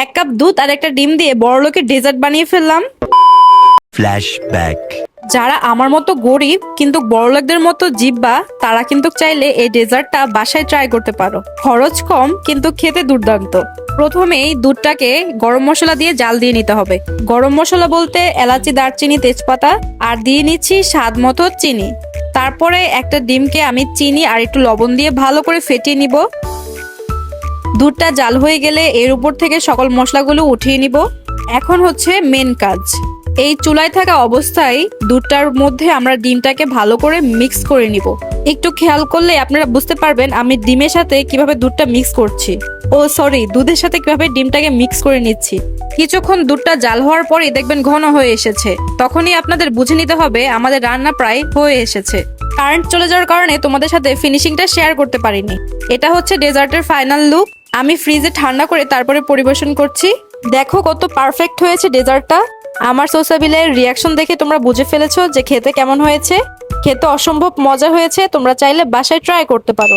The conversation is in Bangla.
1 কাপ দুধ আর একটা ডিম দিয়ে বড়লোকের ডেজার্ট বানিয়ে ফেললাম। ফ্ল্যাশব্যাক। যারা আমার মতো গরিব কিন্তু বড়লোকদের মতো জিহ্বা, তারা কিন্তু চাইলে এই ডেজার্টটা বাসায় ট্রাই করতে পারো। খরচ কম কিন্তু খেতে দুর্দান্ত। প্রথমেই দুধটাকে গরম মশলা দিয়ে জাল দিয়ে নিতে হবে। গরম মশলা বলতে এলাচি, দারচিনি, তেজপাতা আর দিয়ে নিচ্ছি স্বাদ মতো চিনি। তারপরে একটা ডিমকে আমি চিনি আর একটু লবণ দিয়ে ভালো করে ফেটিয়ে নিব। দুধটা জাল হয়ে গেলে এর উপর থেকে সকল মশলাগুলো উঠিয়ে নিব। এখন হচ্ছে মেন কাজ। এই চুলায় থাকা অবস্থায় দুধটার মধ্যে আমরা ডিমটাকে ভালো করে মিক্স করে নিব। একটু খেয়াল করলে আপনারা বুঝতে পারবেন আমি ডিমের সাথে কিভাবে দুধটা মিক্স করছি। ও সরি, দুধের সাথে কিভাবে ডিমটাকে মিক্স করে নিচ্ছি। কিছুক্ষণ দুধটা জাল হওয়ার পরে দেখবেন ঘন হয়ে এসেছে। তখনই আপনাদের বুঝে নিতে হবে আমাদের রান্না প্রায় হয়ে এসেছে। কারেন্ট চলে যাওয়ার কারণে তোমাদের সাথে ফিনিশিংটা শেয়ার করতে পারিনি। এটা হচ্ছে ডেজার্টের ফাইনাল লুক। আমি ফ্রিজে ঠান্ডা করে তারপরে পরিবেশন করছি। দেখো কত পারফেক্ট হয়েছে ডেজার্টটা। আমার সোসাবিলের রিয়াকশন দেখে তোমরা বুঝে ফেলেছো যে খেতে কেমন হয়েছে। খেতে অসম্ভব মজা হয়েছে। তোমরা চাইলে বাসায় ট্রাই করতে পারো।